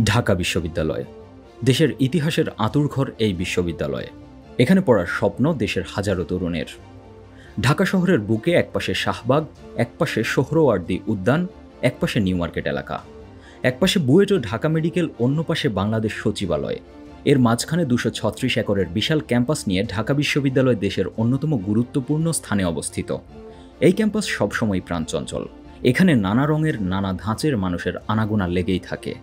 ঢাকা বিশ্ববিদ্যালয় দেশের ইতিহাসের আঁতুড়ঘর এই বিশ্ববিদ্যালয়। এখানে পড়ার স্বপ্ন দেশের হাজারো তরুণের। ঢাকা শহরের বুকে একপাশে শাহবাগ, একপাশে সোহরাওয়ার্দী উদ্যান, একপাশে নিউ মার্কেট এলাকা, একপাশে বুয়েট ও ঢাকা মেডিকেল, অন্য পাশে বাংলাদেশ সচিবালয়। এর মাঝখানে 236 একরের বিশাল ক্যাম্পাস নিয়ে ঢাকা বিশ্ববিদ্যালয় দেশের অন্যতম গুরুত্বপূর্ণ স্থানে অবস্থিত। এই ক্যাম্পাস সবসময় প্রাণচঞ্চল। এখানে নানা রঙের, নানা ধাঁচের মানুষের আনাগোনা লেগেই থাকে।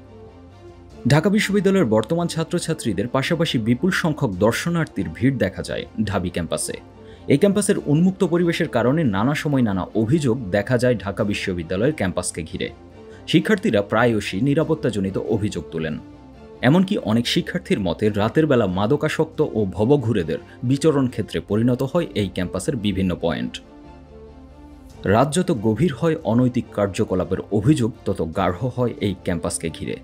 ঢাকা বিশ্ববিদ্যালয়ের বর্তমান ছাত্রছাত্রীদের পাশাপাশি বিপুল সংখ্যক দর্শনার্থীর ভিড় দেখা যায় ঢাবি ক্যাম্পাসে। এই ক্যাম্পাসের উন্মুক্ত পরিবেশের কারণে নানা সময় নানা অভিযোগ দেখা যায় ঢাকা বিশ্ববিদ্যালয়ের ক্যাম্পাসকে ঘিরে। শিক্ষার্থীরা প্রায়শই নিরাপত্তাজনিত অভিযোগ তোলেন। এমনকি অনেক শিক্ষার্থীর মতে রাতের বেলা মাদকাসক্ত ও ভবঘুরেদের বিচরণ ক্ষেত্রে পরিণত হয় এই ক্যাম্পাসের বিভিন্ন পয়েন্ট। রাত যত গভীর হয়, অনৈতিক কার্যকলাপের অভিযোগ তত গাঢ় হয় এই ক্যাম্পাসকে ঘিরে।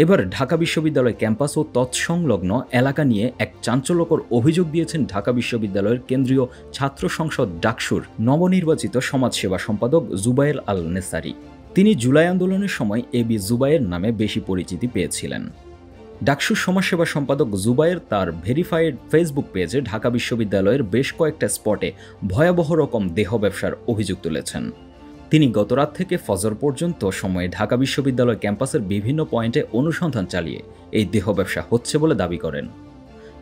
এবার ঢাকা বিশ্ববিদ্যালয় ক্যাম্পাস ও তৎসংলগ্ন এলাকা নিয়ে এক চাঞ্চল্যকর অভিযোগ দিয়েছেন ঢাকা বিশ্ববিদ্যালয়ের কেন্দ্রীয় ছাত্র সংসদ ডাকসুর নবনির্বাচিত সমাজসেবা সম্পাদক জুবায়ের আল নেসারি। তিনি জুলাই আন্দোলনের সময় এবি জুবায়ের নামে বেশি পরিচিতি পেয়েছিলেন। ডাকসুর সমাজসেবা সম্পাদক জুবায়ের তার ভেরিফাইড ফেসবুক পেজে ঢাকা বিশ্ববিদ্যালয়ের বেশ কয়েকটা স্পটে ভয়াবহ রকম দেহ ব্যবসার অভিযোগ তুলেছেন। তিনি গতরাত থেকে ফজর পর্যন্ত সময়ে ঢাকা বিশ্ববিদ্যালয় ক্যাম্পাসের বিভিন্ন পয়েন্টে অনুসন্ধান চালিয়ে এই দেহ ব্যবসা হচ্ছে বলে দাবি করেন।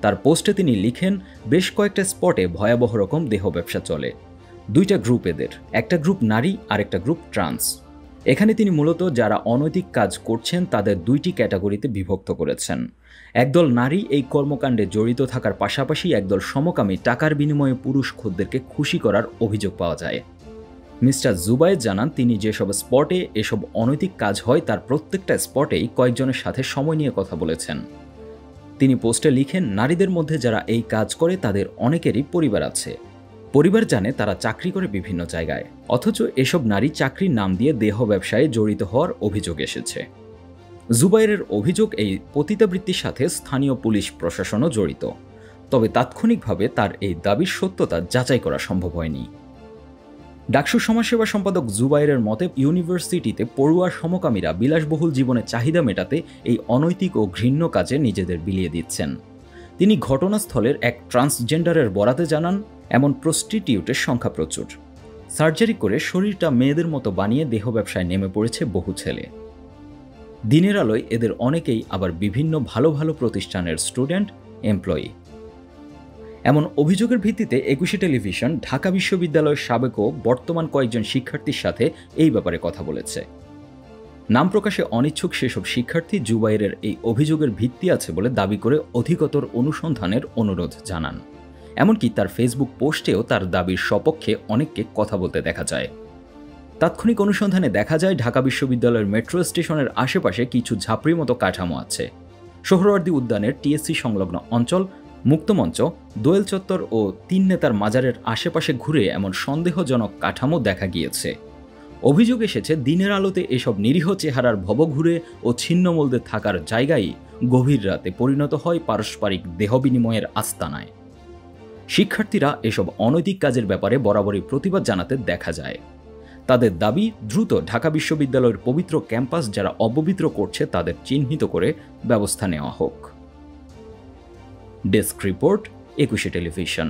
তার পোস্টে তিনি লিখেন, বেশ কয়েকটা স্পটে ভয়াবহ রকম দেহ ব্যবসা চলে। দুইটা গ্রুপ এদের, একটা গ্রুপ নারী আর একটা গ্রুপ ট্রান্স। এখানে তিনি মূলত যারা অনৈতিক কাজ করছেন তাদের দুইটি ক্যাটাগরিতে বিভক্ত করেছেন। একদল নারী এই কর্মকাণ্ডে জড়িত থাকার পাশাপাশি একদল সমকামী টাকার বিনিময়ে পুরুষ খদ্দেরকে খুশি করার অভিযোগ পাওয়া যায়। মিস্টার জুবায়ের জানান, তিনি যেসব স্পটে এসব অনৈতিক কাজ হয় তার প্রত্যেকটা স্পটেই কয়েকজনের সাথে সময় নিয়ে কথা বলেছেন। তিনি পোস্টে লিখেন, নারীদের মধ্যে যারা এই কাজ করে তাদের অনেকেরই পরিবার আছে। পরিবার জানে তারা চাকরি করে বিভিন্ন জায়গায়, অথচ এসব নারী চাকরির নাম দিয়ে দেহ ব্যবসায় জড়িত হওয়ার অভিযোগ এসেছে। জুবায়েরের অভিযোগ, এই পতিতাবৃত্তির সাথে স্থানীয় পুলিশ প্রশাসনও জড়িত। তবে তাৎক্ষণিকভাবে তার এই দাবির সত্যতা যাচাই করা সম্ভব হয়নি। ডাকসুর সমাজসেবা সম্পাদক জুবায়েরের মতে, ইউনিভার্সিটিতে পড়ুয়া সমকামীরা বিলাসবহুল জীবনের চাহিদা মেটাতে এই অনৈতিক ও ঘৃণ্য কাজে নিজেদের বিলিয়ে দিচ্ছেন। তিনি ঘটনাস্থলের এক ট্রান্সজেন্ডারের বরাতে জানান, এমন প্রস্টিটিউটের সংখ্যা প্রচুর। সার্জারি করে শরীরটা মেয়েদের মতো বানিয়ে দেহ ব্যবসায় নেমে পড়েছে বহু ছেলে। দিনের আলোয় এদের অনেকেই আবার বিভিন্ন ভালো ভালো প্রতিষ্ঠানের স্টুডেন্ট, এমপ্লয়ি। এমন অভিযোগের ভিত্তিতে 21 টেলিভিশন ঢাকা বিশ্ববিদ্যালয়ের সাবেক ও বর্তমান কয়েকজন শিক্ষার্থীর সাথে এই ব্যাপারে কথা বলেছে। নাম প্রকাশে অনিচ্ছুক সেসব শিক্ষার্থী জুবায়েরের এই অভিযোগের ভিত্তি আছে বলে দাবি করে অধিকতর অনুসন্ধানের অনুরোধ জানান। এমনকি তার ফেসবুক পোস্টেও তার দাবির সপক্ষে অনেককে কথা বলতে দেখা যায়। তাৎক্ষণিক অনুসন্ধানে দেখা যায় ঢাকা বিশ্ববিদ্যালয়ের মেট্রো স্টেশনের আশেপাশে কিছু ঝাপড়ির মতো কাঠামো আছে। সোহরাওয়ার্দী উদ্যানের টিএসসি সংলগ্ন অঞ্চল, মুক্তমঞ্চ, দোয়েল চত্বর ও 3 নেতার মাজারের আশেপাশে ঘুরে এমন সন্দেহজনক কাঠামো দেখা গিয়েছে। অভিযোগ এসেছে, দিনের আলোতে এসব নিরীহ চেহারার ভবঘুরে ও ছিন্নমূলদের থাকার জায়গায় গভীর রাতে পরিণত হয় পারস্পরিক দেহ বিনিময়ের আস্তানায়। শিক্ষার্থীরা এসব অনৈতিক কাজের ব্যাপারে বরাবরই প্রতিবাদ জানাতে দেখা যায়। তাদের দাবি, দ্রুত ঢাকা বিশ্ববিদ্যালয়ের পবিত্র ক্যাম্পাস যারা অপবিত্র করছে তাদের চিহ্নিত করে ব্যবস্থা নেওয়া হোক। Desk report, 21 television.